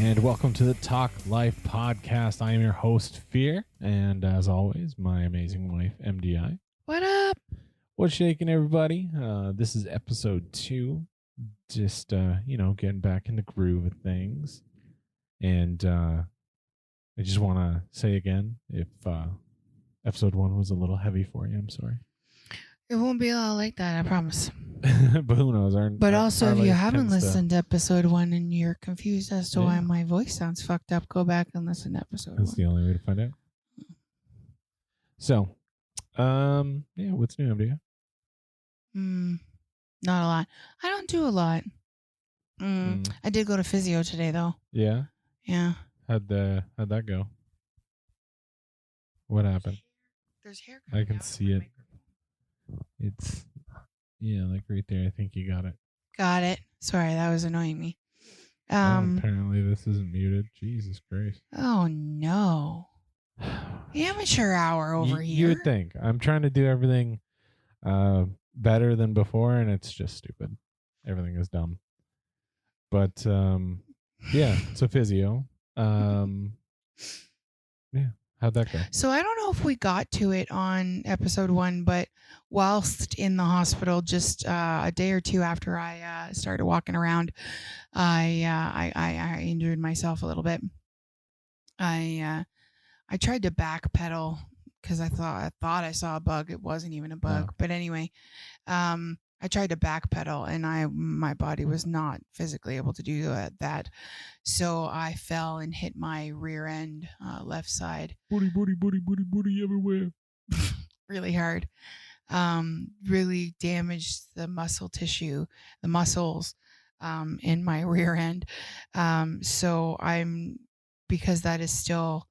And welcome to the Talk Life podcast. I am your host, Fear, and as always, my amazing wife, MDI. What up? What's shaking, everybody? This is episode 2. Just, getting back in the groove of things. And I just want to say again, if episode 1 was a little heavy for you, I'm sorry. It won't be all like that, I promise. But who knows? But also, if you haven't listened to episode 1 and you're confused as to why my voice sounds fucked up, go back and listen to episode 1. That's the only way to find out. So, what's new, MDI? Not a lot. I don't do a lot. I did go to physio today, though. Yeah? Yeah. How'd that go? What happened? There's hair. I can see it. It's, like right there. I think you got it. Got it. Sorry, that was annoying me. Apparently this isn't muted. Jesus Christ. Oh, no. Amateur hour over here. You would think. I'm trying to do everything better than before, and it's just stupid. Everything is dumb. But, it's a physio. How'd that go? So I don't know if we got to it on episode 1, but whilst in the hospital, just a day or two after I started walking around, I injured myself a little bit. I tried to backpedal because I thought I saw a bug. It wasn't even a bug. Oh. But anyway, I tried to backpedal and my body was not physically able to do that. So I fell and hit my rear end, left side. Booty everywhere. Really hard. Really damaged the muscle tissue, the muscles in my rear end. So because that is still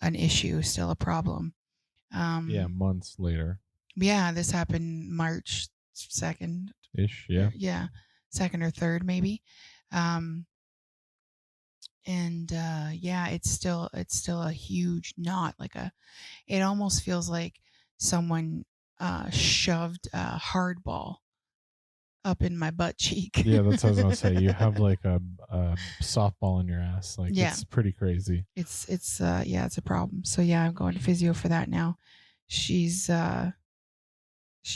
an issue, still a problem. Months later. Yeah, this happened March 2nd ish. Yeah. 2nd or 3rd maybe. It's still a huge knot. It almost feels like someone shoved a hard ball up in my butt cheek. Yeah, that's what I was gonna say. You have like a softball in your ass. It's pretty crazy. It's a problem. So I'm going to physio for that now. She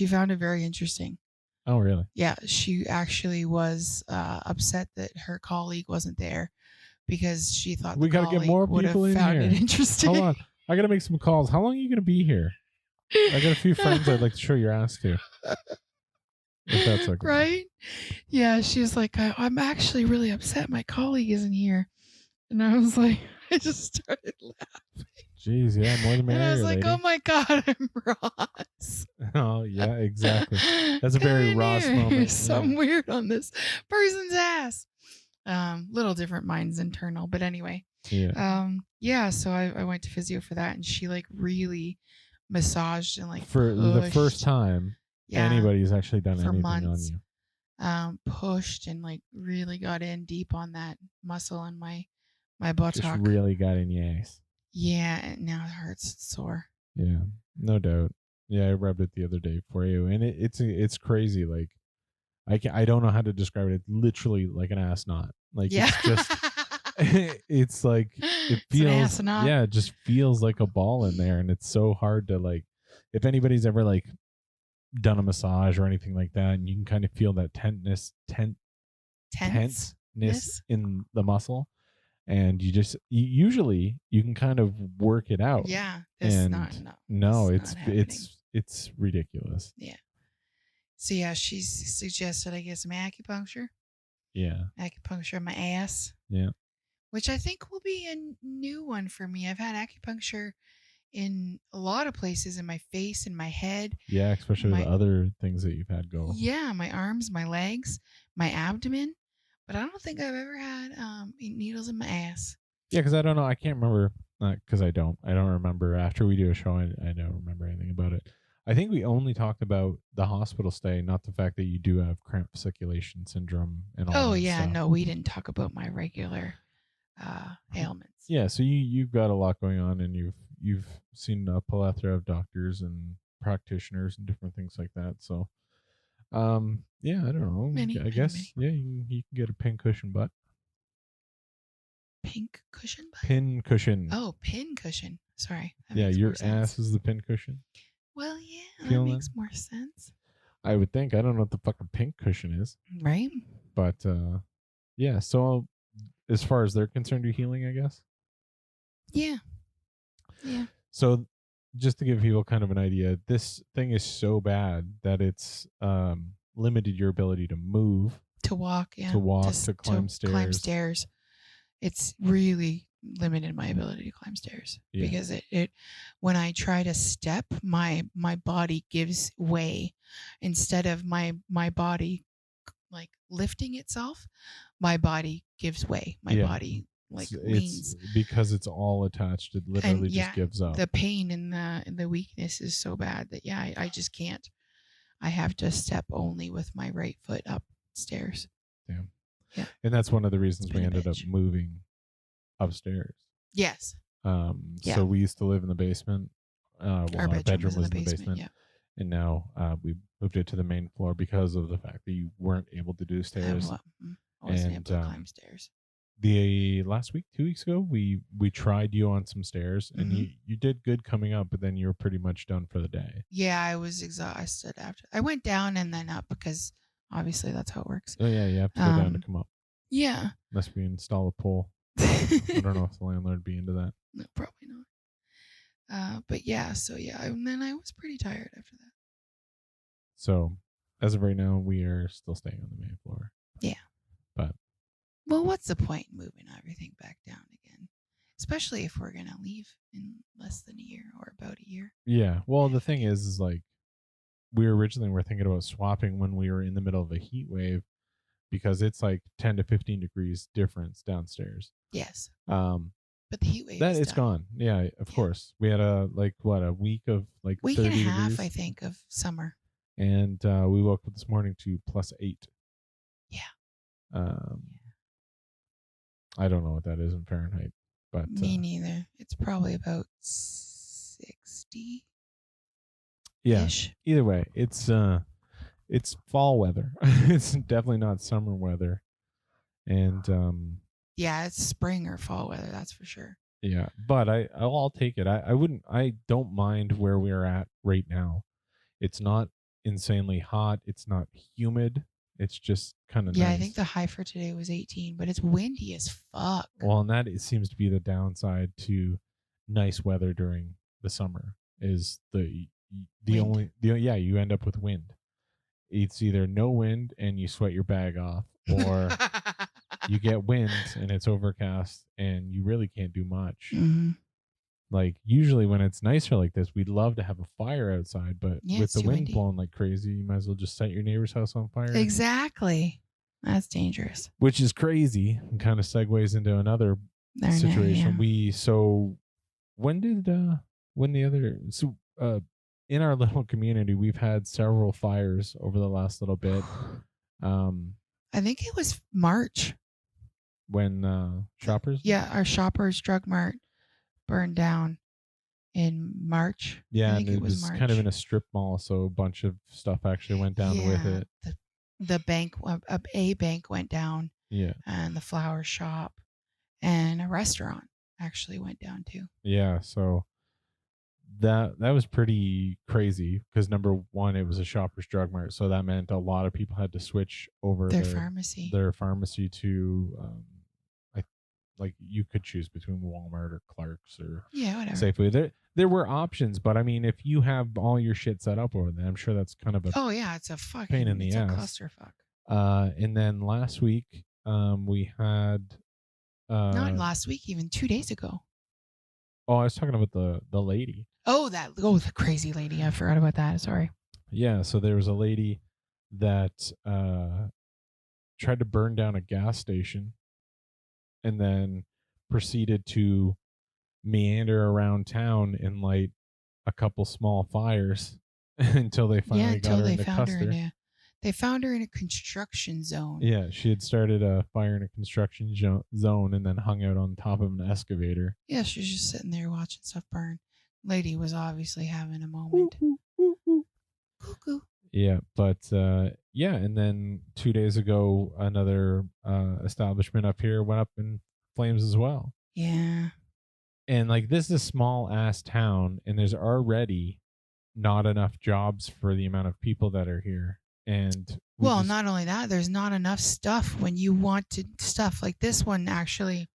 found it very interesting. Oh, really? Yeah, she actually was upset that her colleague wasn't there because she thought we got to get more people in found here. It interesting. Hold on, I got to make some calls. How long are you going to be here? I got a few friends I'd like to show your ass to. If that's okay. Right? Yeah, she was like, I'm actually really upset my colleague isn't here. And I was like, I just started laughing. Jeez, yeah, more than merrier. And I was like, lady. oh my God, I'm Ross. Oh, yeah, exactly. That's a very Ross moment. Something weird on this person's ass. Little different minds internal, but anyway. Yeah. So I went to physio for that, and she really massaged and for pushed. The first time anybody's actually done anything months, on you. Pushed and really got in deep on that muscle in my buttock. Just really got in your ass. Yeah, and now it hurts. It's sore. Yeah, no doubt. Yeah, I rubbed it the other day for you, and it's crazy. I don't know how to describe it. It's literally like an ass knot. It's just it's like it feels. It just feels like a ball in there, and it's so hard to if anybody's ever done a massage or anything like that, and you can kind of feel that tenseness in the muscle. And usually you can kind of work it out. Yeah. It's ridiculous. Yeah. So she suggested I get some acupuncture. Yeah. Acupuncture on my ass. Yeah. Which I think will be a new one for me. I've had acupuncture in a lot of places, in my face, in my head. Yeah, especially the other things that you've had go. Yeah, my arms, my legs, my abdomen. But I don't think I've ever had needles in my ass. Yeah, because I don't know. I can't remember. Because I don't remember. After we do a show, I don't remember anything about it. I think we only talked about the hospital stay, not the fact that you do have cramp fasciculation syndrome and all that. Oh, yeah. stuff. No, we didn't talk about my regular ailments. Yeah, so you've got a lot going on, and you've seen a plethora of doctors and practitioners and different things like that. So, I don't know. I guess you can get a pincushion butt. pink cushion button? Pin cushion. Oh, pin cushion. Sorry. Yeah, your ass is the pin cushion. Well, yeah, Feeling that makes more sense. I would think. I don't know what the fucking pink cushion is. Right? But yeah, so as far as they're concerned, you're healing, I guess? Yeah. Yeah. So just to give people kind of an idea, this thing is so bad that it's limited your ability to move, to walk, yeah, to climb stairs. It's really limited my ability to climb stairs because it when I try to step, my body gives way. Instead of my body like lifting itself, my body gives way. My body like leans. It's because it's all attached. It literally just gives up. The pain and the weakness is so bad that I just can't. I have to step only with my right foot upstairs. Damn. Yeah. And that's one of the reasons we ended up moving upstairs. Yes. So we used to live in the basement. Our bedroom was in the basement. Yeah. And now we moved it to the main floor because of the fact that you weren't able to do stairs. I wasn't able to climb stairs. The last week, 2 weeks ago, we tried you on some stairs, and you did good coming up, but then you were pretty much done for the day. Yeah, I was exhausted after. I went down and then up because obviously that's how it works. Oh yeah, you have to go down to come up. Yeah. Unless we install a pole. I don't know if the landlord would be into that. No, probably not. But yeah, so yeah, and then I was pretty tired after that. So, as of right now, we are still staying on the main floor. Yeah. But. Well, what's the point in moving everything back down again? Especially if we're going to leave in less than a year or about a year. Yeah. Well, the thing is like, we originally were thinking about swapping when we were in the middle of a heat wave because it's like 10 to 15 degrees difference downstairs. Yes. But the heat wave that it's gone. Yeah, of course. We had a week of like week 30 and a half, degrees. I think, of summer. And we woke up this morning to +8. Yeah. I don't know what that is in Fahrenheit, but me neither. It's probably about 60. Yeah. Either way, it's fall weather. It's definitely not summer weather, and yeah, it's spring or fall weather. That's for sure. Yeah, but I'll take it. I don't mind where we're at right now. It's not insanely hot. It's not humid. It's just kind of nice. I think the high for today was 18, but it's windy as fuck. Well, and that it seems to be the downside to nice weather during the summer is the you end up with wind. It's either no wind and you sweat your bag off, or you get wind and it's overcast and you really can't do much. Mm-hmm. Like usually when it's nicer like this, we'd love to have a fire outside, but with the wind blowing like crazy, you might as well just set your neighbor's house on fire. Exactly. That's dangerous. Which is crazy and kind of segues into another situation. In our little community, we've had several fires over the last little bit. I think it was March. When Shoppers? Yeah, our Shoppers Drug Mart burned down in March. Yeah, and it was kind of in a strip mall, so a bunch of stuff actually went down with it. The bank, a bank went down. Yeah. And the flower shop and a restaurant actually went down too. Yeah, so that was pretty crazy because number one, it was a Shoppers Drug Mart, so that meant a lot of people had to switch over their pharmacy to like you could choose between Walmart or Clark's or whatever. Safeway. There were options, but I mean, if you have all your shit set up over there, I'm sure that's kind of a it's a fucking pain in the ass. Clusterfuck. And then last week, we had not last week, even 2 days ago. Oh, I was talking about the lady. The crazy lady. I forgot about that. Sorry. Yeah, so there was a lady that tried to burn down a gas station and then proceeded to meander around town and light a couple small fires until they finally got her into Custer. They found her in a construction zone. Yeah, she had started a fire in a construction zone and then hung out on top of an excavator. Yeah, she was just sitting there watching stuff burn. Lady was obviously having a moment. Cuckoo. Yeah, but and then 2 days ago, another establishment up here went up in flames as well. Yeah. And like this is a small ass town, and there's already not enough jobs for the amount of people that are here. And well, not only that, there's not enough stuff when you want to stuff like this one actually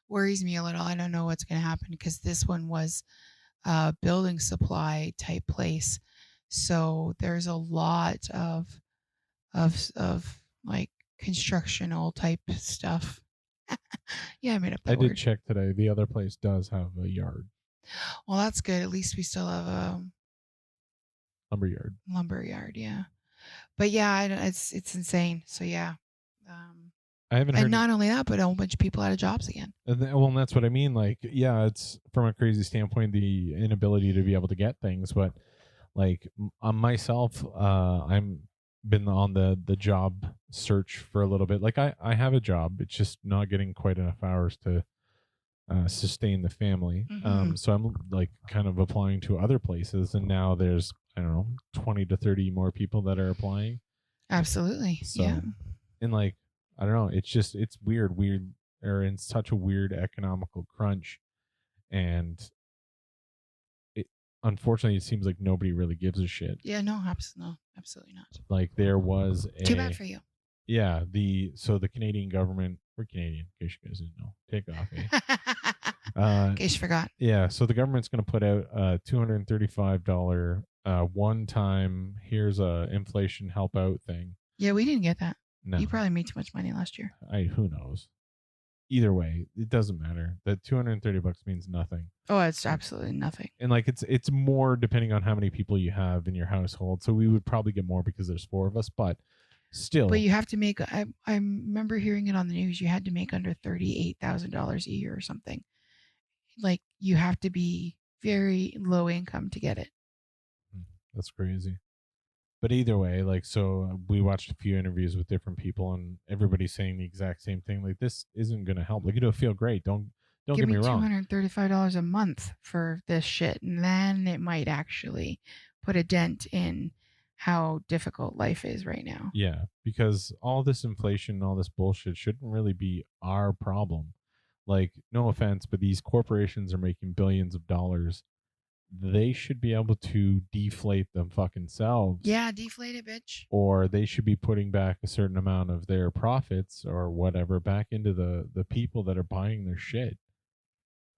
worries me a little. I don't know what's going to happen because this one was a building supply type place. So there's a lot of like constructional type stuff. Yeah, I made up that word. I did check today. The other place does have a yard. Well, that's good. At least we still have a lumber yard, yeah. But yeah, it's insane. So yeah. I haven't heard. And not only that, but a whole bunch of people out of jobs again. And that's what I mean. Like, yeah, it's from a crazy standpoint, the inability to be able to get things. But like myself, I'm been on the job search for a little bit. Like I have a job. It's just not getting quite enough hours to sustain the family. Mm-hmm. So I'm like kind of applying to other places, and now there's, I don't know, 20 to 30 more people that are applying. Absolutely. So, yeah. And like, I don't know, it's weird, or in such a weird economical crunch. And unfortunately, it seems like nobody really gives a shit. Yeah, no, absolutely not. Like there was too bad for you. Yeah, the Canadian government, we're Canadian, in case you guys didn't know. Take off, eh? In case you forgot. Yeah, so the government's going to put out a $235 one-time, here's a inflation help out thing. Yeah, we didn't get that. No. You probably made too much money last year. Who knows? Either way, it doesn't matter. That $230 means nothing. Oh, it's absolutely nothing. And like it's more depending on how many people you have in your household. So we would probably get more because there's 4 of us, but still. But you have to make. I remember hearing it on the news. You had to make under $38,000 a year or something. Like you have to be very low income to get it. That's crazy. But either way, like, so we watched a few interviews with different people, and everybody's saying the exact same thing. Like, this isn't going to help. Like, it'll feel great. Don't get me wrong. $235 a month for this shit, and then it might actually put a dent in how difficult life is right now. Yeah, because all this inflation, all this bullshit shouldn't really be our problem. Like, no offense, but these corporations are making billions of dollars. They should be able to deflate them fucking selves. Yeah, deflate it, bitch. Or they should be putting back a certain amount of their profits or whatever back into the people that are buying their shit.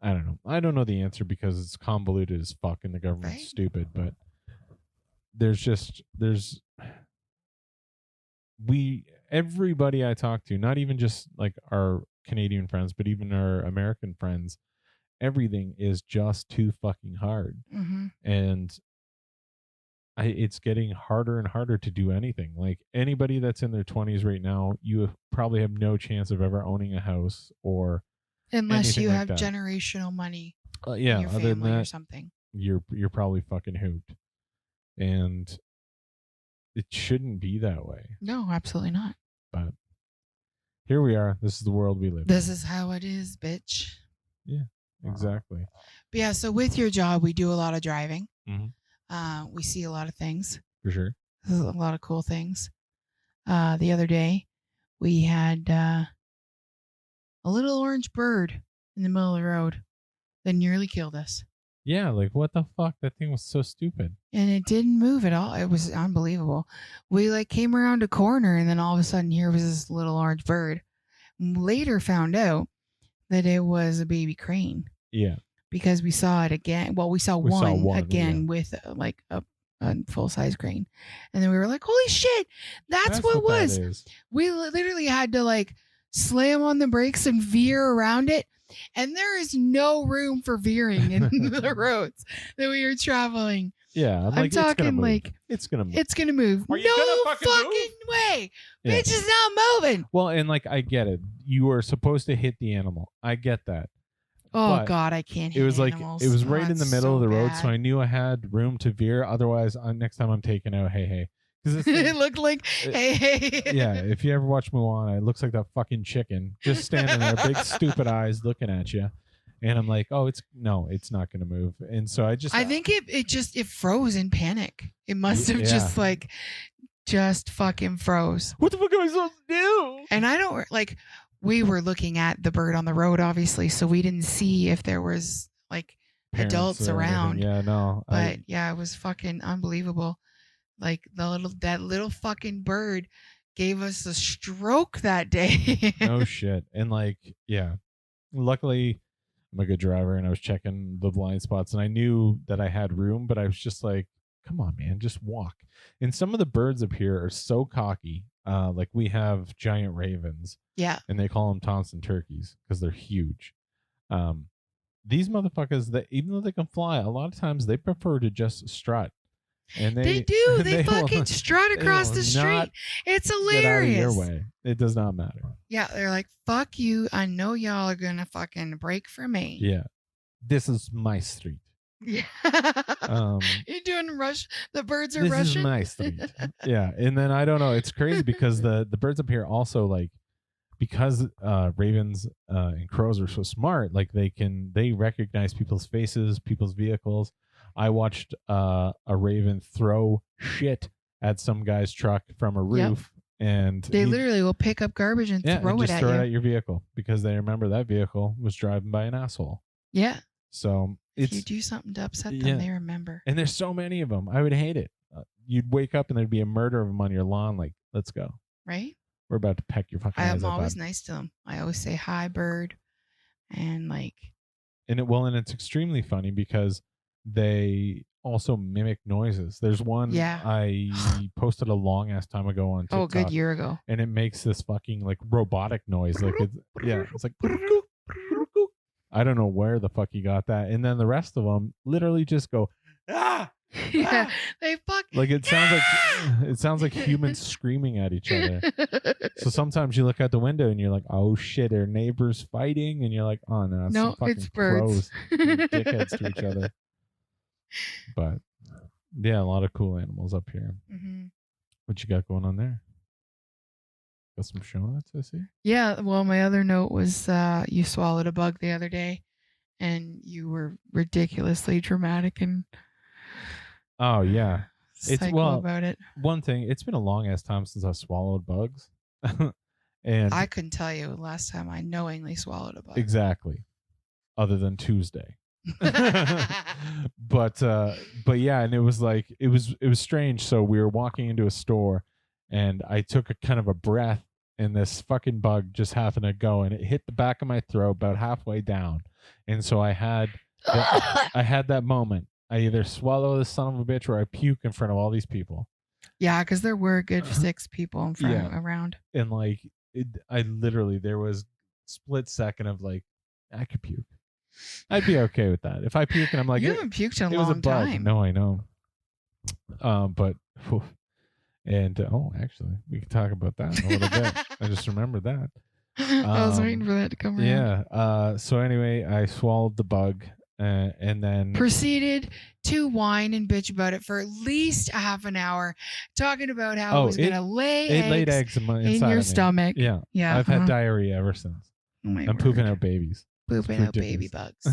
I don't know. I don't know the answer because it's convoluted as fuck and the government's stupid, but everybody I talk to, not even just like our Canadian friends, but even our American friends, everything is just too fucking hard. Mm-hmm. And it's getting harder and harder to do anything. Like anybody that's in their 20s right now, you probably have no chance of ever owning a house or unless you like have that. Generational money. Yeah, in your other than that, or something. You're probably fucking hooped. And it shouldn't be that way. No, absolutely not. But here we are. This is the world we live in. This is how it is, bitch. Yeah. Exactly. But yeah, so with your job, we do a lot of driving. Mm-hmm. We see a lot of things. For sure. A lot of cool things. The other day, we had a little orange bird in the middle of the road that nearly killed us. Yeah, like what the fuck? That thing was so stupid. And it didn't move at all. It was unbelievable. We like came around a corner, and then all of a sudden, here was this little orange bird. Later found out that it was a baby crane. Yeah. Because we saw it again. Well, we saw one again with like a full-size crane. And then we were like, holy shit, that's what it was. That is. We literally had to like slam on the brakes and veer around it. And there is no room for veering in the roads that we were traveling. Yeah. I'm talking like it's going to move. It's going to move. Are you no fucking way. Yeah. Bitch is not moving. Well, and like, I get it. You were supposed to hit the animal. I get that. Oh but God, I can't hit it was animals. Like, it was right in the middle of the road. Bad. So I knew I had room to veer. Otherwise, next time I'm taking out Hei Hei. It looked like Hei Hei. Yeah, if you ever watch Moana, it looks like that fucking chicken just standing there, big stupid eyes looking at you. And I'm like, oh, it's not going to move. And so I think it froze in panic. It must have just fucking froze. What the fuck am I supposed to do? And I don't like we were looking at the bird on the road, obviously, so we didn't see if there was like Parents adults or anything. around. Yeah, no. But yeah, it was fucking unbelievable. Like that little fucking bird gave us a stroke that day. No shit. And like, yeah. Luckily, I'm a good driver, and I was checking the blind spots, and I knew that I had room, but I was just like, come on, man, just walk. And some of the birds up here are so cocky. Like we have giant ravens. Yeah. And they call them Thompson turkeys because they're huge. These motherfuckers, that even though they can fly, a lot of times they prefer to just strut. And they do. They fucking will, strut across the street. It's hilarious. Get out of your way. It does not matter. Yeah, they're like, fuck you. I know y'all are gonna fucking break for me. Yeah. This is my street. Yeah. You're doing rush. The birds are this rushing. This is my street. Yeah. And then I don't know. It's crazy because the birds up here also, like, because ravens and crows are so smart, like they recognize people's faces, people's vehicles. I watched a raven throw shit at some guy's truck from a roof, and they literally will pick up garbage and throw it at you. Throw it at your vehicle because they remember that vehicle was driven by an asshole. Yeah. So if you do something to upset them, they remember. And there's so many of them. I would hate it. You'd wake up and there'd be a murder of them on your lawn. Like, let's go. Right. We're about to peck your fucking eyes out. I'm always nice to them. I always say hi, bird, and like. And it's extremely funny because they also mimic noises. There's one I posted a long ass time ago on TikTok. Oh, a good year ago. And it makes this fucking like robotic noise. Like it's like I don't know where the fuck you got that. And then the rest of them literally just go yeah, they fuck. Like it sounds like humans screaming at each other. So sometimes you look out the window and you're like, oh shit, are neighbors fighting? And you're like, oh no, no, it's birds. Dickheads to each other. But yeah, a lot of cool animals up here. Mm-hmm. What you got going on there? Got some show notes, I see. Yeah, well, my other note was you swallowed a bug the other day, and you were ridiculously dramatic and. Oh yeah, it's about it. One thing, it's been a long ass time since I swallowed bugs, and I couldn't tell you the last time I knowingly swallowed a bug. Exactly, other than Tuesday. but yeah, and it was like it was strange. So we were walking into a store, and I took a kind of a breath, and this fucking bug just happened to go, and it hit the back of my throat about halfway down, and so I had that moment. I either swallow this son of a bitch or I puke in front of all these people. Yeah, because there were a good 6 people in front around. And like, there was split second of like, I could puke. I'd be okay with that. If I puke and I'm like, you haven't puked in a long bug. time. No, I know. But, actually, we can talk about that in a little bit. I just remembered that. I was waiting for that to come around. Yeah. So anyway, I swallowed the bug. And then proceeded to whine and bitch about it for at least a half an hour, talking about how it was going to lay eggs. It laid eggs in your stomach. Yeah. I've had diarrhea ever since. Oh my I'm pooping out babies. Pooping out baby bugs.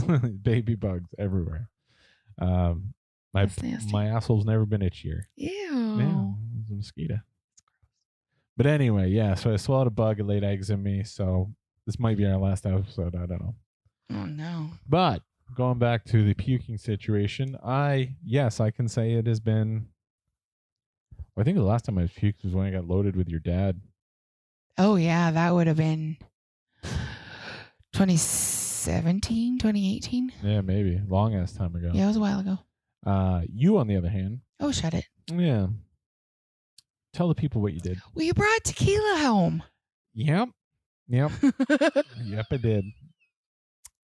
Baby bugs everywhere. My asshole's never been itchier. Ew. Yeah, it's a mosquito. But anyway, yeah. So I swallowed a bug. It laid eggs in me. So this might be our last episode. I don't know. Oh no. But. Going back to the puking situation, I can say it has been. I think the last time I puked was when I got loaded with your dad. Oh yeah, that would have been 2017, 2018. Yeah, maybe long ass time ago. Yeah, it was a while ago. You on the other hand. Oh, shut it. Yeah. Tell the people what you did. Well, you brought tequila home. Yep. Yep, I did.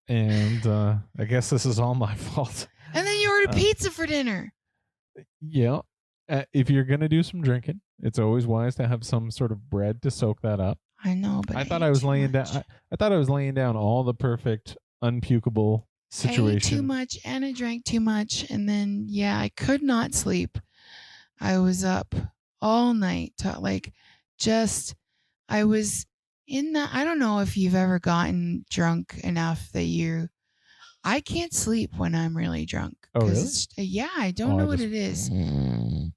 And I guess this is all my fault. And then you ordered pizza for dinner. Yeah. If you're going to do some drinking, it's always wise to have some sort of bread to soak that up. I know, but I thought I was laying down. I thought I was laying down all the perfect unpukable situation. I ate too much and I drank too much, and then I could not sleep. I was up all night. I was in that. I don't know if you've ever gotten drunk enough that I can't sleep when I'm really drunk. Oh, really? Yeah, I don't know what it is.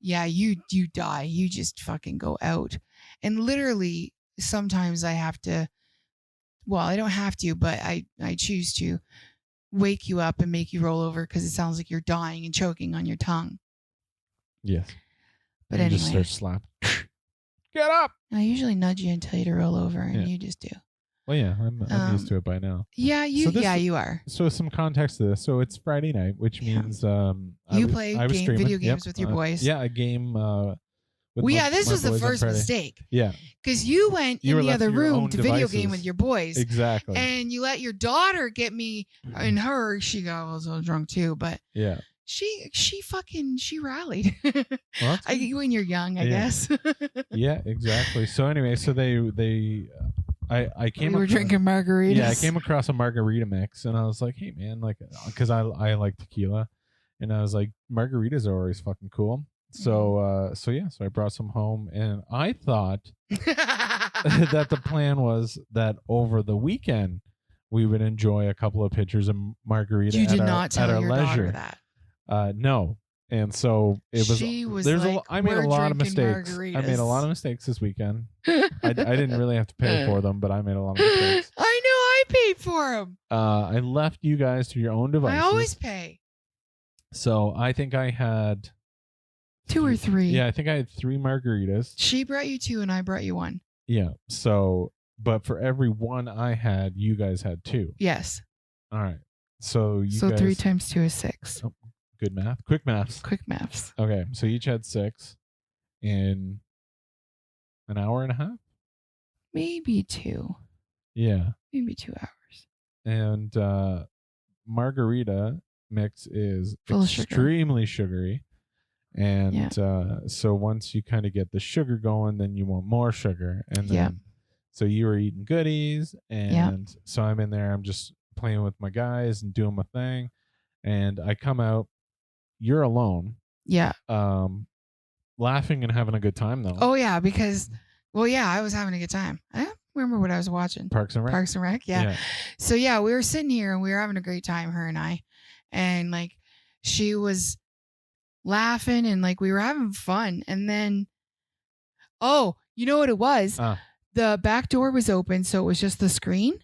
Yeah, you die. You just fucking go out. And literally, sometimes I have to well, I don't have to, but I choose to wake you up and make you roll over because it sounds like you're dying and choking on your tongue. Yes. But and anyway. You just start slapping. Get up! I usually nudge you and tell you to roll over, and you just do. Well, yeah, I'm used to it by now. Yeah, you are. So some context to this. So it's Friday night, which means you play video games with your boys. Yeah, a game. This was the first mistake. Yeah, because you went in the other room to video game with your boys. Exactly. And you let your daughter get me, and she got a little drunk too. But yeah, she rallied. Well, when you're young, I guess. Yeah, exactly. So anyway, so I came. We were drinking margaritas. Yeah, I came across a margarita mix, and I was like, "Hey, man!" Like, because I like tequila, and I was like, "Margaritas are always fucking cool." So, so I brought some home, and I thought that the plan was that over the weekend we would enjoy a couple of pitchers of margarita. You did not tell your daughter that. No. And so it was. I made a lot of mistakes. Margaritas. I made a lot of mistakes this weekend. I didn't really have to pay for them, but I made a lot of mistakes. I know I paid for them. I left you guys to your own devices. I always pay. So I think I had 2 or 3. Yeah, I think I had 3 margaritas. She brought you 2, and I brought you 1. Yeah. So, but for every one I had, you guys had 2. Yes. All right. So you. So guys, 3 times 2 is 6. Oh, good math. Quick maths. Quick maths. Okay. So you each had 6 in an hour and a half? Maybe 2. Yeah. Maybe 2 hours. And margarita mix is full extremely sugary. And so once you kind of get the sugar going, then you want more sugar. And then so you were eating goodies. And so I'm in there. I'm just playing with my guys and doing my thing. And I come out. You're alone. Yeah. Laughing and having a good time, though. Oh, yeah, because, I was having a good time. I don't remember what I was watching. Parks and Rec, yeah. So, we were sitting here and we were having a great time, her and I. And, she was laughing and, we were having fun. And then, you know what it was? The back door was open, so it was just the screen.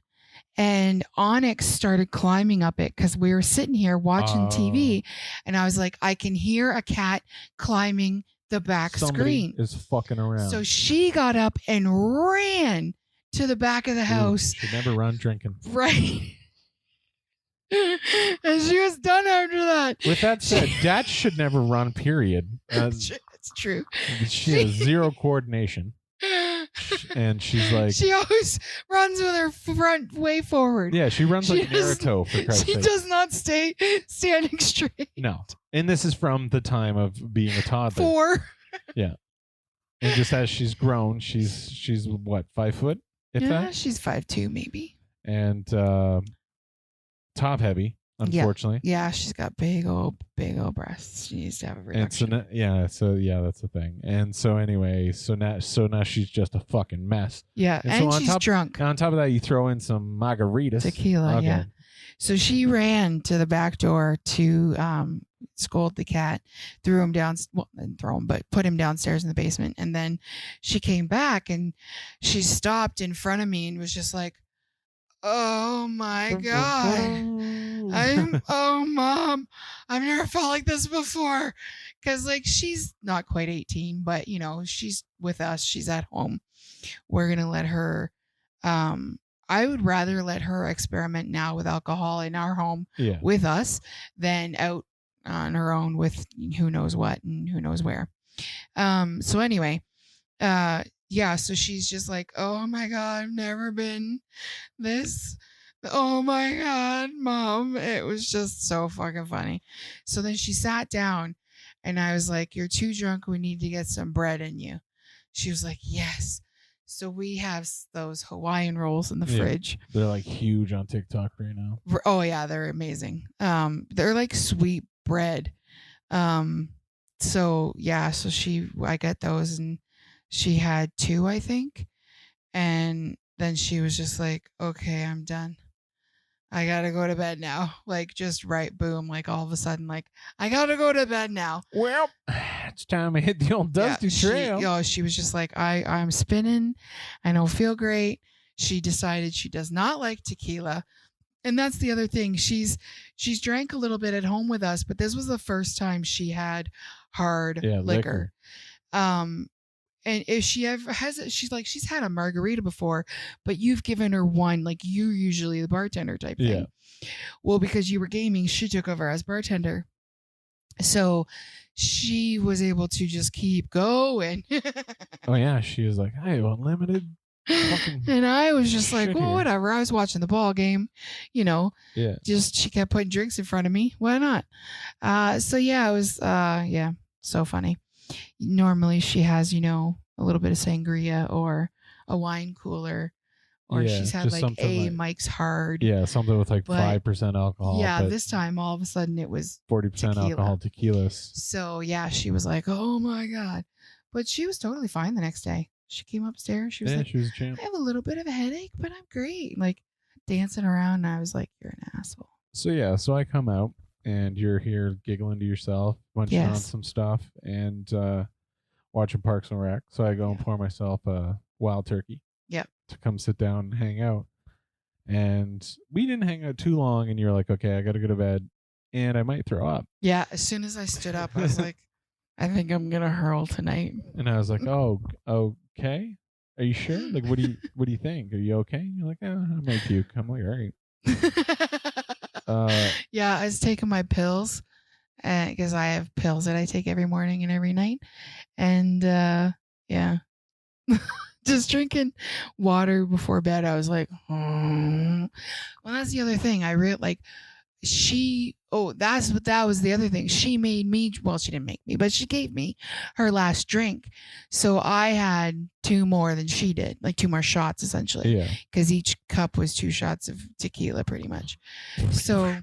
And Onyx started climbing up it because we were sitting here watching TV. And I was like, I can hear a cat climbing the back screen. Is fucking around. So she got up and ran to the back of the house. Should never run drinking. Right. And she was done after that. With that said, Dad should never run, period. It's true. She has 0 coordination. And she's like, she always runs with her front way forward. Yeah, she runs like Naruto, for Christ's sake. She does not stay standing straight. No. And this is from the time of being a toddler. 4. Yeah. And just as she's grown, she's what, 5 foot? She's 5'2", maybe. And top heavy, unfortunately. Yeah, she's got big old breasts. She needs to have a reduction. And so that's the thing. And so anyway, so now she's just a fucking mess. Yeah, and so she's drunk. On top of that, you throw in some margaritas. Tequila, okay. Yeah. So she ran to the back door to scold the cat, threw him down. Well, didn't throw him, but put him downstairs in the basement. And then she came back and she stopped in front of me and was just like, "Oh my God. Mom, I've never felt like this before." Cause she's not quite 18, but she's with us. She's at home. We're going to let her, I would rather let her experiment now with alcohol in our home with us than out on her own with who knows what and who knows where. So anyway, so she's just like, "Oh my God, I've never been this. Oh my God, Mom." It was just so fucking funny. So then she sat down and I was like, "You're too drunk. We need to get some bread in you." She was like, "Yes." So we have those Hawaiian rolls in the fridge. They're huge on TikTok right now. Oh yeah, they're amazing. They're like sweet bread. So I got those and she had 2, I think. And then she was just like, "Okay, I'm done. I gotta go to bed now." Just right, boom, all of a sudden, "I gotta go to bed now." Well, it's time I hit the old dusty trail. She was just like, I'm spinning. I don't feel great. She decided she does not like tequila. And that's the other thing. She's drank a little bit at home with us, but this was the first time she had hard liquor. And if she ever has it, she's had a margarita before, but you've given her one, like you're usually the bartender type thing. Yeah. Well, because you were gaming, she took over as bartender. So she was able to just keep going. Oh, yeah. She was like, I have unlimited. And I was just like, well, whatever. I was watching the ball game, Yeah. Just she kept putting drinks in front of me. Why not? So yeah, it was so funny. Normally she has, a little bit of sangria or a wine cooler, or she's had like Mike's Hard. Yeah, something with like 5% alcohol. Yeah, this time all of a sudden it was 40% alcohol tequilas. So yeah, she was like, oh my God. But she was totally fine the next day. She came upstairs. She was like, she was a champ. I have a little bit of a headache, but I'm great. Like dancing around. And I was like, you're an asshole. So yeah, so I come out and you're here giggling to yourself, munching on some stuff and watching Parks and Rec. So I go and pour myself a wild turkey. Yep. To come sit down and hang out. And we didn't hang out too long and you're like, okay, I got to go to bed and I might throw up. Yeah. As soon as I stood up, I was like, I think I'm going to hurl tonight. And I was like, oh, okay. Are you sure? Like, what do you think? Are you okay? And you're like, I might puke. I'm like, all right. Yeah, I was taking my pills because I have pills that I take every morning and every night. And yeah, just drinking water before bed. I was like, well, that's the other thing. I really like that was the other thing. She made me, well, she didn't make me, but she gave me her last drink. So I had 2 more than she did, like 2 more shots essentially. Yeah. Because each cup was 2 shots of tequila pretty much. So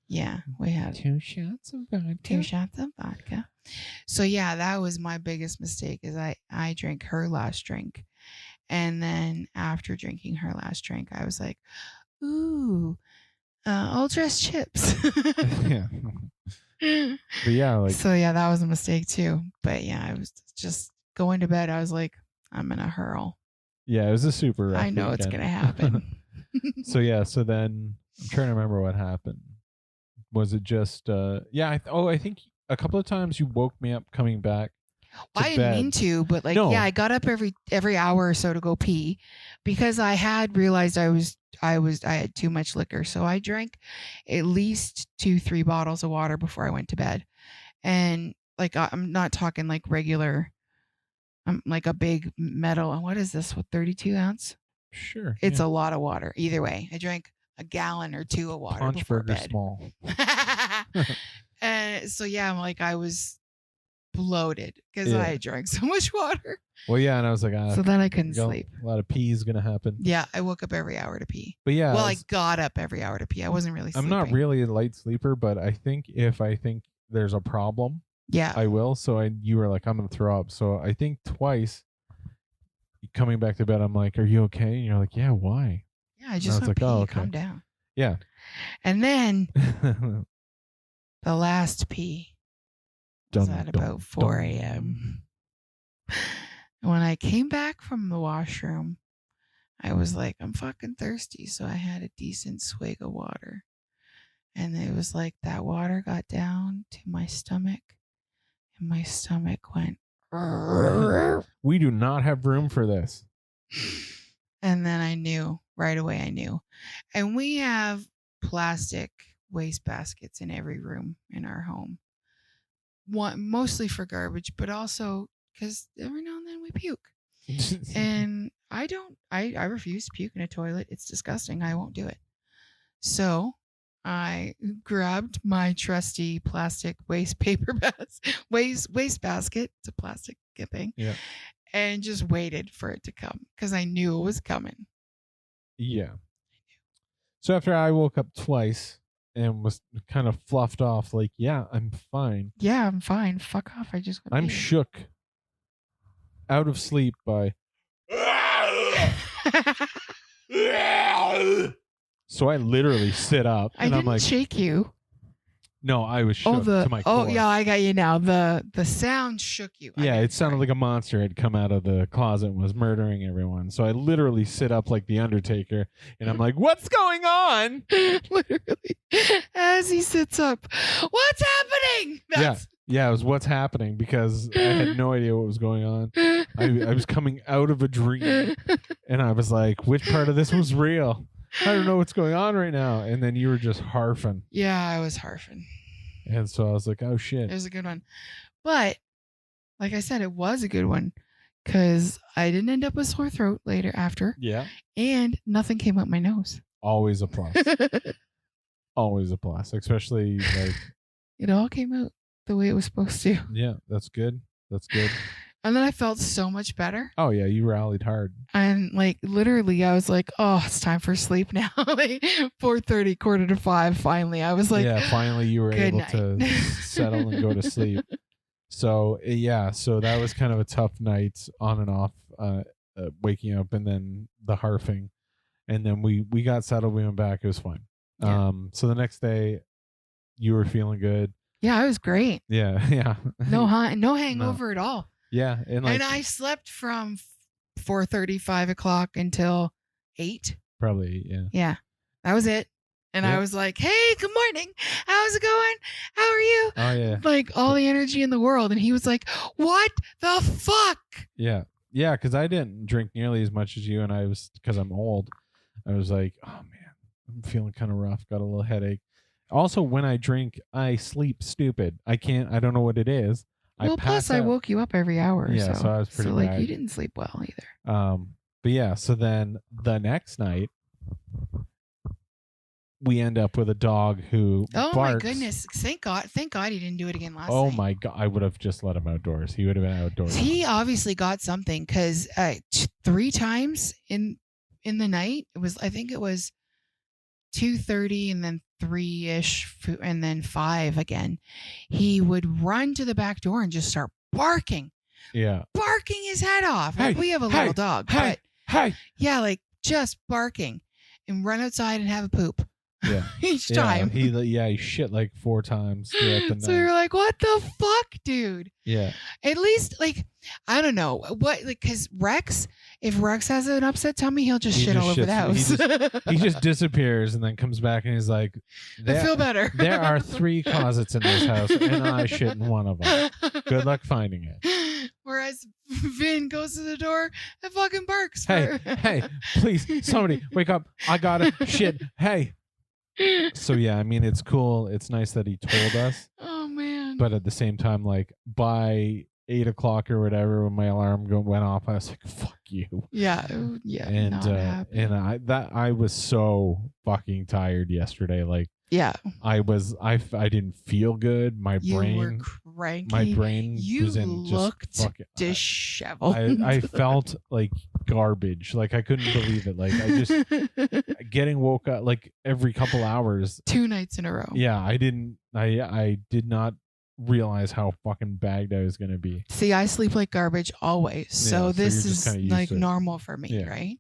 yeah, we had 2 shots of vodka. 2 shots of vodka. So yeah, that was my biggest mistake is I drank her last drink. And then after drinking her last drink, I was like, ooh, all dressed chips. Yeah. But yeah, like so yeah, that was a mistake too. But yeah, I was just going to bed. I was like, I'm gonna hurl. Yeah, it was a super rough I know weekend. It's gonna happen. So yeah, so then I'm trying to remember what happened. Was it just I think a couple of times you woke me up coming back. I didn't mean to, but like I got up every hour or so to go pee because I had realized I had too much liquor. So I drank at least 2-3 bottles of water before I went to bed. And like I'm not talking like regular, I'm like a big metal. What is this? What, 32 ounce? Sure. It's a lot of water. Either way, I drank a gallon or 2 of water Punch before burger bed. small. And so yeah, I'm like I was bloated because I drank so much water. Well, yeah, and I was like, so then I couldn't sleep. A lot of pee is gonna happen. Yeah, I woke up every hour to pee. But yeah, I got up every hour to pee. I wasn't really sleeping. I'm not really a light sleeper, but I think if I think there's a problem, I will. So you were like, I'm gonna throw up. So I think twice coming back to bed, I'm like, are you okay? And you're like, yeah, why? Yeah, I just want to pee. Okay. Calm down. Yeah. And then the last pee was at about 4 a.m. When I came back from the washroom, I was like, I'm fucking thirsty. So I had a decent swig of water. And it was like that water got down to my stomach. And my stomach went. We do not have room for this. And then I knew. Right away I knew. And we have plastic waste baskets in every room in our home. Mostly for garbage, but also because every now and then we puke. And I refuse to puke in a toilet. It's disgusting. I won't do it. So I grabbed my trusty plastic waste waste basket. It's a plastic thing. Yeah. And just waited for it to come because I knew it was coming. Yeah. So after I woke up twice and was kind of fluffed off, like, yeah, I'm fine. Yeah, I'm fine. Fuck off. I'm shook out of sleep by. So I literally sit up and I'm like, shake you. No, I was shook to my core. Oh yeah, I got you now. The sound shook you. Yeah, it sounded like a monster had come out of the closet and was murdering everyone. So I literally sit up like the Undertaker, and I'm like, "What's going on?" Literally, as he sits up, what's happening? Yeah, it was what's happening because I had no idea what was going on. I was coming out of a dream, and I was like, "Which part of this was real? I don't know what's going on right now." And then you were just harfing. Yeah, I was harfing. And so I was like, "Oh shit!" It was a good one, but like I said, it was a good one because I didn't end up with sore throat later after. Yeah, and nothing came up my nose. Always a plus. Always a plus, especially like it all came out the way it was supposed to. Yeah, that's good. That's good. And then I felt so much better. Oh yeah, you rallied hard. And like literally I was like, oh, it's time for sleep now. Like 4:30, 4:45, finally. I was like, yeah, finally you were able night. to settle and go to sleep. So yeah, so that was kind of a tough night on and off, waking up and then the harfing. And then we got settled, we went back, it was fine. Yeah. So the next day you were feeling good. Yeah, I was great. Yeah, yeah. No hangover at all. Yeah, and I slept from 4:30, 5 o'clock until 8. Probably, yeah. Yeah, that was it. And I was like, "Hey, good morning. How's it going? How are you?" Oh yeah. Like all the energy in the world, and he was like, "What the fuck?" Yeah, yeah, because I didn't drink nearly as much as you, and I was because I'm old. I was like, "Oh man, I'm feeling kind of rough. Got a little headache." Also, when I drink, I sleep stupid. I don't know what it is. Well, plus I woke you up every hour. Yeah, so I was pretty bad. You didn't sleep well either. But yeah, so then the next night we end up with a dog who barks. My goodness. Thank God he didn't do it again last night. Oh my God. I would have just let him outdoors. He would have been outdoors. He obviously got something because 3 times in the night, I think it was 2:30 and then 3-ish and then 5 again. He would run to the back door and just start barking. Yeah. Barking his head off. Hey, we have a little dog. Hey. Yeah, like just barking and run outside and have a poop. Yeah. Each time. He shit like 4 times throughout the night. So we were like, what the fuck, dude? Yeah. At least, like, I don't know. Because Rex, if Rex has an upset tummy, he'll just shit all over the house. He just disappears and then comes back and he's like, I feel better. There are 3 closets in this house and I shit in one of them. Good luck finding it. Whereas Vin goes to the door and fucking barks. Hey, please, somebody wake up. I gotta shit. Hey. So yeah, I mean, it's cool. It's nice that he told us. Oh man! But at the same time, like by 8 o'clock or whatever, when my alarm went off, I was like, "Fuck you." Yeah. And I was so fucking tired yesterday. Like, yeah, I didn't feel good. My brain were cranky. My brain was in just disheveled. I felt like garbage. Like I couldn't believe it. Like I just getting woke up like every couple hours. 2 nights in a row. Yeah, I did not realize how fucking bagged I was gonna be. See, I sleep like garbage always. So this is like normal for me, right?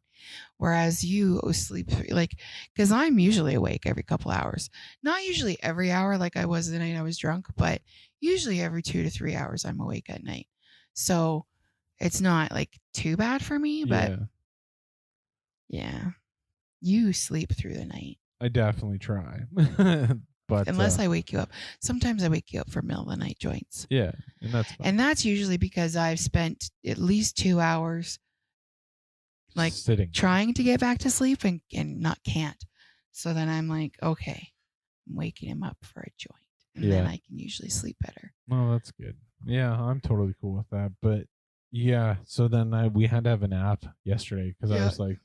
Whereas you sleep like, because I'm usually awake every couple hours. Not usually every hour like I was the night I was drunk, but usually every 2 to 3 hours I'm awake at night. So it's not like too bad for me, but yeah, you sleep through the night. I definitely try. But unless I wake you up. Sometimes I wake you up for middle of the night joints. Yeah, and that's fine. And that's usually because I've spent at least 2 hours like sitting, trying to get back to sleep and can't. So then I'm like, okay, I'm waking him up for a joint. And then I can usually sleep better. Oh, that's good. Yeah, I'm totally cool with that. But yeah, so then we had to have a nap yesterday because I was like,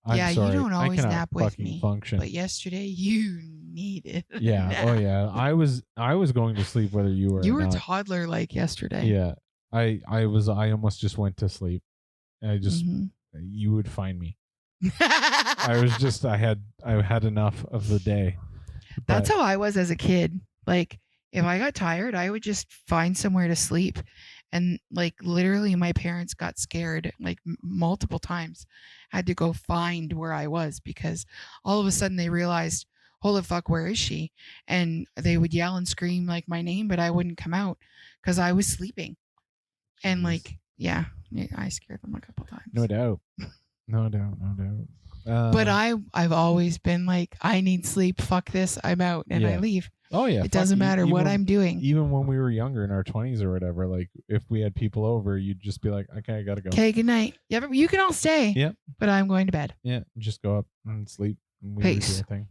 I'm sorry, you don't always nap with me. Function. But yesterday you needed a nap. Oh yeah. I was going to sleep whether you were. You were toddler like yesterday. Yeah. I almost just went to sleep. I just you would find me. I had enough of the day. That's how I was as a kid. Like if I got tired, I would just find somewhere to sleep. And like literally my parents got scared like multiple times. Had to go find where I was because all of a sudden they realized, holy fuck, where is she? And they would yell and scream like my name, but I wouldn't come out because I was sleeping. And like, yeah, I scared them a couple times. No doubt. No doubt. But I've always been like, I need sleep. Fuck this. I'm out, and I leave. Oh yeah. It doesn't matter what I'm doing. Even when we were younger in our 20s or whatever, like if we had people over, you'd just be like, okay, I gotta go. Okay, good night. Yeah, but you can all stay. Yep. But I'm going to bed. Yeah, just go up and sleep. And we Peace. do our thing.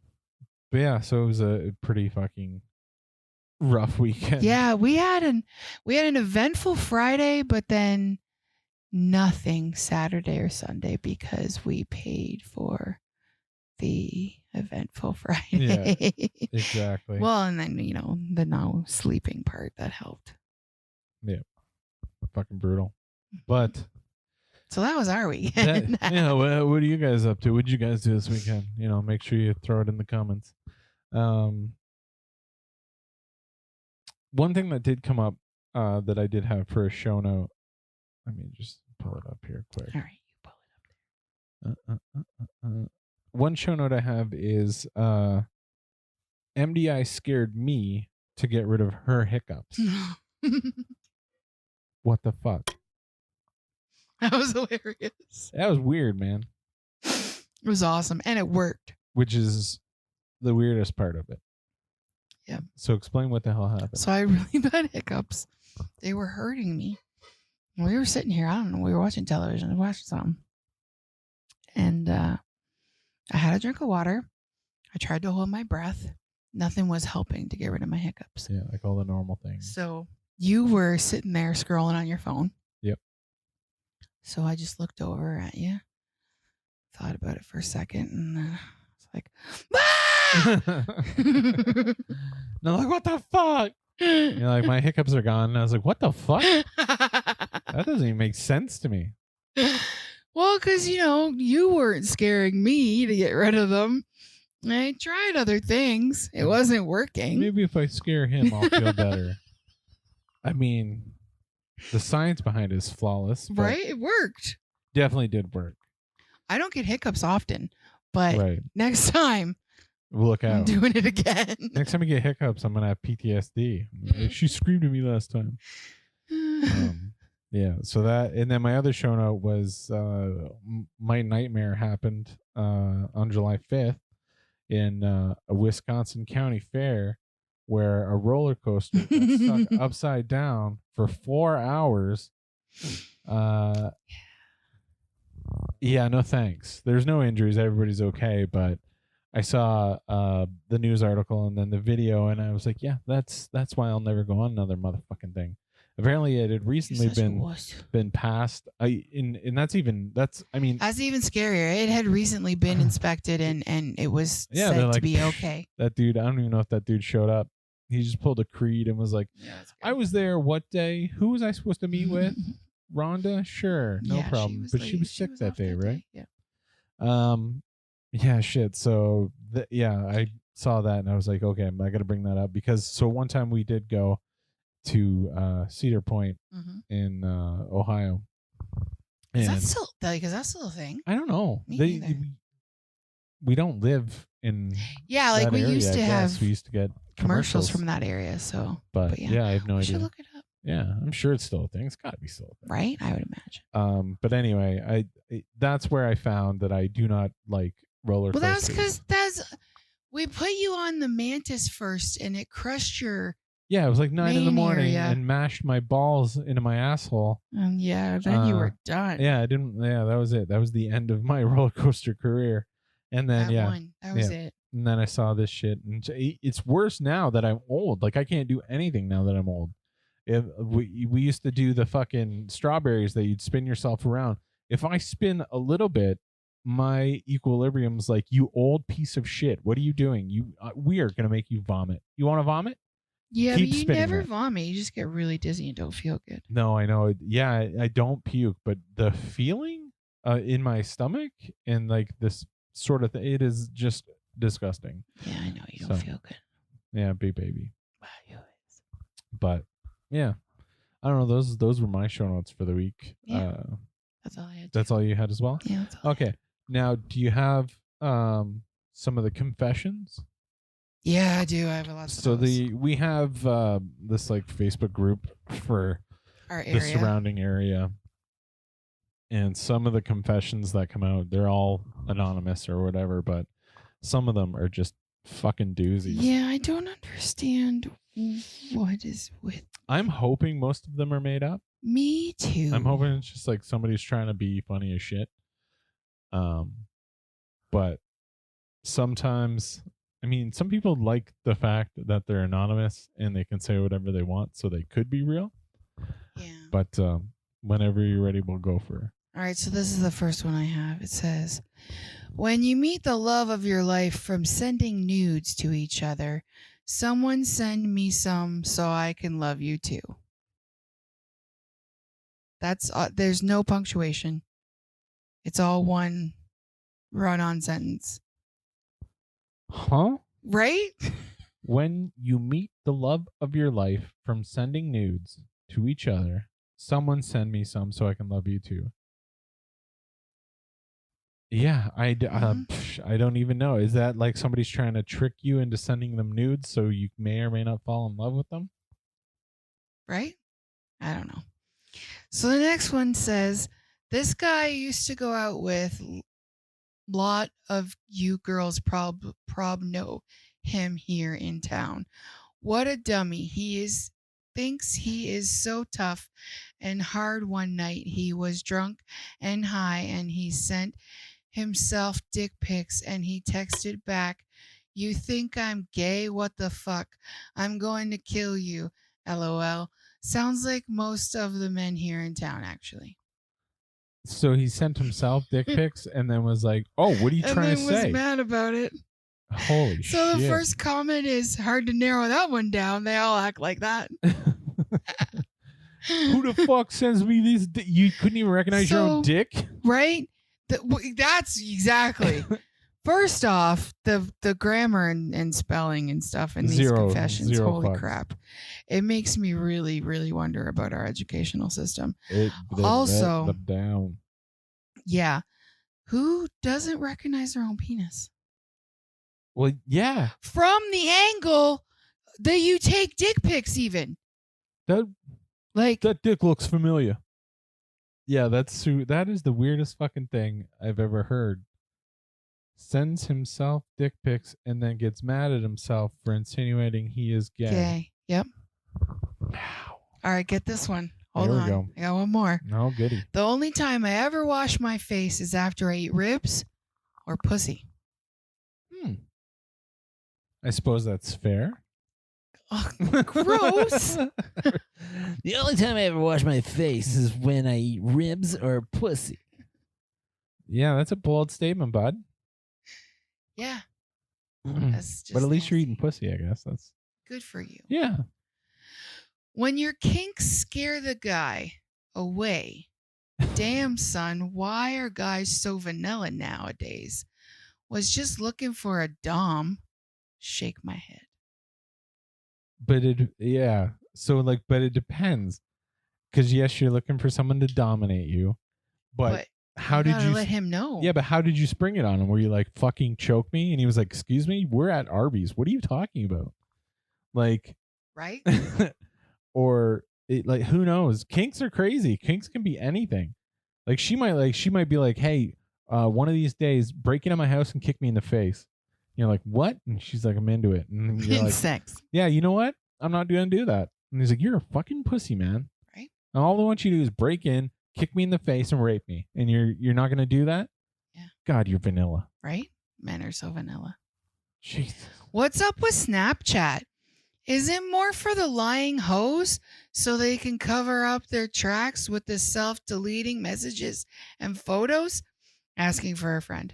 But yeah, so it was a pretty fucking rough weekend. Yeah, we had an eventful Friday, but then nothing Saturday or Sunday because we paid for the eventful Friday. Yeah, exactly. Well, and then the no sleeping part that helped. Yeah, fucking brutal. But so that was our weekend. What are you guys up to? What did you guys do this weekend? Make sure you throw it in the comments. One thing that did come up that I did have for a show note. Let me just pull it up here quick. All right, you pull it up there. One show note I have is MDI scared me to get rid of her hiccups. What the fuck? That was hilarious. That was weird, man. It was awesome, and it worked. Which is the weirdest part of it. Yeah. So explain what the hell happened. So I had really bad hiccups. They were hurting me. We were sitting here. I don't know. We were watching television. Watching something. And I had a drink of water. I tried to hold my breath. Nothing was helping to get rid of my hiccups. Yeah, like all the normal things. So you were sitting there scrolling on your phone. Yep. So I just looked over at you, thought about it for a second, and it's like, ah! No, like, what the fuck? Like, my hiccups are gone. And I was like, what the fuck? That doesn't even make sense to me. Well, because, you weren't scaring me to get rid of them. I tried other things. It wasn't working. Maybe if I scare him, I'll feel better. I mean, the science behind it is flawless. Right? It worked. Definitely did work. I don't get hiccups often, but next time, look out. I'm doing it again. Next time I get hiccups, I'm going to have PTSD. She screamed at me last time. Yeah, so that, and then my other show note was my nightmare happened on July 5th in a Wisconsin County Fair, where a roller coaster got stuck upside down for 4 hours. Yeah, no thanks. There's no injuries. Everybody's okay, but I saw the news article and then the video, and I was like, yeah, that's why I'll never go on another motherfucking thing. Apparently, it had recently been passed. That's even scarier. It had recently been inspected, and it was said to be okay. That dude, I don't even know if that dude showed up. He just pulled a Creed and was like, I was there. What day? Who was I supposed to meet with? Rhonda? Sure, no problem. But she was sick that day, right? Yeah. Yeah, shit. So I saw that and I was like, okay, I got to bring that up because one time we did go to Cedar Point in Ohio. Is that still a thing? I don't know. We don't live in like we area, used to have. We used to get commercials from that area. So, but yeah, I have no idea. Should look it up. Yeah, I'm sure it's still a thing. It's got to be still a thing, right? I would imagine. But anyway, that's where I found that I do not like roller coasters. Well, that's because we put you on the Mantis first, and it crushed your. Yeah, it was like 9 a.m. and mashed my balls into my asshole. And then you were done. Yeah, I didn't. Yeah, that was it. That was the end of my roller coaster career. And then that was it. And then I saw this shit, and it's worse now that I'm old. Like I can't do anything now that I'm old. If we used to do the fucking strawberries that you'd spin yourself around. If I spin a little bit, my equilibrium's like, you old piece of shit. What are you doing? We are gonna make you vomit. You want to vomit? Yeah, but you never vomit. You just get really dizzy and don't feel good. No, I know. Yeah, I don't puke, but the feeling in my stomach and like this sort of thing, it is just disgusting. Yeah, I know. You don't feel good. Yeah, big baby. But yeah, I don't know. Those were my show notes for the week. Yeah, that's all I had. That's all you had as well? Yeah, that's all. Okay. Now, do you have some of the confessions Yeah, I do. I have a lot of So we have this like Facebook group for our the area. surrounding area, and some of the confessions that come out, they're all anonymous or whatever, but some of them are just fucking doozies. Yeah, I don't understand what is with. I'm hoping most of them are made up. Me too. I'm hoping it's just like somebody's trying to be funny as shit. But sometimes, I mean, some people like the fact that they're anonymous and they can say whatever they want, so they could be real. Yeah. But whenever you're ready, we'll go for it. All right, so this is the first one I have. It says, when you meet the love of your life from sending nudes to each other, someone send me some so I can love you too. That's there's no punctuation. It's all one run-on sentence. Huh? Right? When you meet the love of your life from sending nudes to each other, someone send me some so I can love you too. Yeah, I don't even know. Is that like somebody's trying to trick you into sending them nudes so you may or may not fall in love with them? Right? I don't know. So the next one says, this guy used to go out with, lot of you girls prob know him here in town. What a dummy. Thinks he is so tough and hard. One night he was drunk and high and he sent himself dick pics and he texted back, you think I'm gay? What the fuck? I'm going to kill you. LOL. Sounds like most of the men here in town, actually. So he sent himself dick pics and then was like, oh, what are you trying to say? And then was mad about it. Holy shit. So the first comment is hard to narrow that one down. They all act like that. Who the fuck sends me these? You couldn't even recognize your own dick? Right? That's exactly. First off, the grammar and spelling and stuff in these confessions, holy crap. It makes me really, really wonder about our educational system. Also, down. Yeah. Who doesn't recognize their own penis? Well, yeah. From the angle that you take dick pics even. That dick looks familiar. Yeah, that is the weirdest fucking thing I've ever heard. Sends himself dick pics and then gets mad at himself for insinuating he is gay. Yep. Wow. All right, get this one. Hold on. Go. I got one more. Oh, goody. The only time I ever wash my face is after I eat ribs or pussy. I suppose that's fair. Oh, gross. The only time I ever wash my face is when I eat ribs or pussy. Yeah, that's a bold statement, bud. Yeah. That's just but at least nasty. you're eating pussy, I guess. That's good for you. Yeah. When your kinks scare the guy away, damn son, why are guys so vanilla nowadays? Was just looking for a dom. Shake my head. But but it depends. Because yes, you're looking for someone to dominate you, but how did you let him know? Yeah, but how did you spring it on him? Were you like, fucking choke me? And he was like, excuse me, we're at Arby's. What are you talking about? Like, right? Or like, who knows? Kinks are crazy. Kinks can be anything. Like she might be like, hey, one of these days, break into my house and kick me in the face. You're like, what? And she's like, I'm into it. And you're like, sex. Yeah, you know what? I'm not going to do that. And he's like, you're a fucking pussy, man. Right? And all I want you to do is break in, kick me in the face, and rape me. And you're not going to do that? Yeah. God, you're vanilla. Right? Men are so vanilla. Jesus. What's up with Snapchat? Is it more for the lying hoes so they can cover up their tracks with the self-deleting messages and photos? Asking for a friend.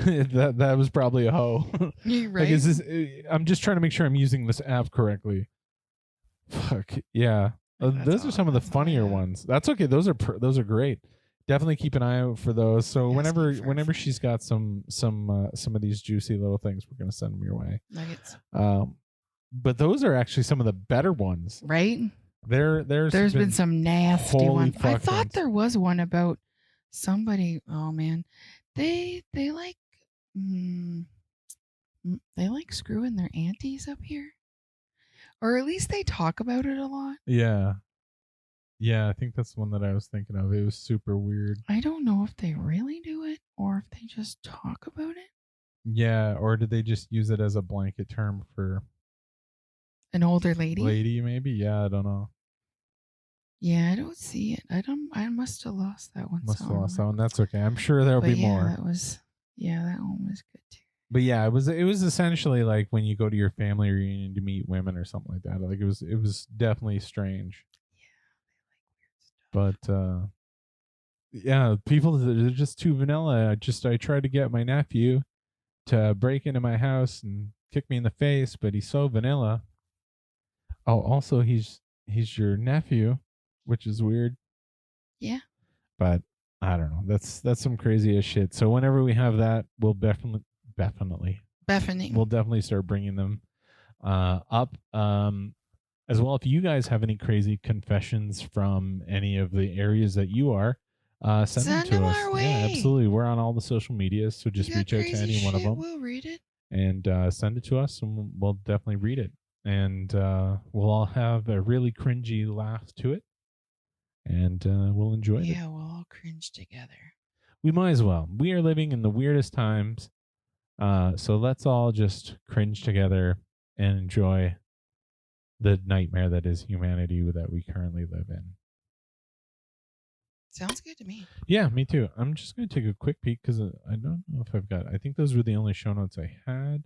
that was probably a hoe. Right? Like, is this? I'm just trying to make sure I'm using this app correctly. Fuck yeah, those are some of the funnier ones. That's okay. Those are great. Definitely keep an eye out for those. So whenever she's got some of these juicy little things, we're gonna send them your way. Nuggets. But those are actually some of the better ones. Right? There's been some nasty ones. I thought ones. there was one about somebody. Oh man, they like they like screwing their aunties up here, or at least they talk about it a lot. Yeah. Yeah, I think that's the one that I was thinking of. It was super weird. I don't know if they really do it or if they just talk about it. Yeah, or did they just use it as a blanket term for An older lady? lady, maybe? Yeah, I don't know. Yeah, I don't see it. I must have lost that one. Must have lost that one. That's okay. I'm sure there'll be more. That one was good too. But yeah, it was essentially like when you go to your family reunion to meet women or something like that. Like it was definitely strange. Yeah, they like weird But stuff. yeah, people, they're just too vanilla. I tried to get my nephew to break into my house and kick me in the face, but he's so vanilla. Oh, also he's your nephew, which is weird. Yeah. But I don't know. That's some crazy as shit. So whenever we have that, we'll definitely we'll definitely start bringing them up. As well, if you guys have any crazy confessions from any of the areas that you are, send them to us. Our way. Yeah, absolutely. We're on all the social medias, so just reach out to any one of them. We'll read it and send it to us, and we'll definitely read it. And we'll all have a really cringy laugh to it, and we'll enjoy it. Yeah, we'll all cringe together. We might as well. We are living in the weirdest times, so let's all just cringe together and enjoy the nightmare that is humanity that we currently live in. Sounds good to me. Yeah, me too. I'm just going to take a quick peek because I don't know if I've got... I think those were the only show notes I had.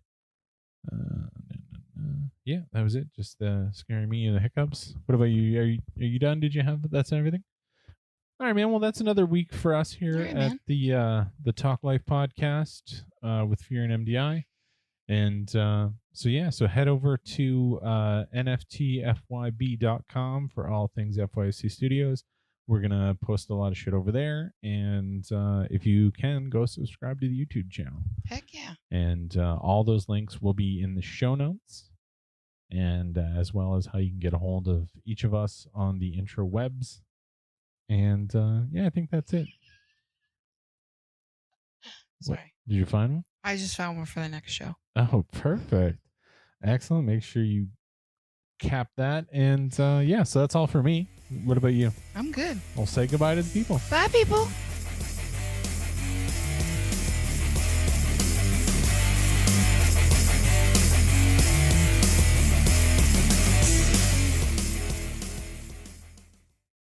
Yeah, that was it. Just scaring me and the hiccups. What about you? Are you done? Did you have... That's everything? All right, man. Well, that's another week for us here at the Talk Life podcast with Fear and MDI. And so head over to nftfyb.com for all things FYFC Studios. We're going to post a lot of shit over there. And if you can, go subscribe to the YouTube channel. Heck yeah. And all those links will be in the show notes. And as well as how you can get a hold of each of us on the intrawebs. And I think that's it. Sorry. What, did you find one? I just found one for the next show. Oh, perfect. Excellent. Make sure you cap that. And so that's all for me. What about you? I'm good. I'll say goodbye to the people. Bye, people.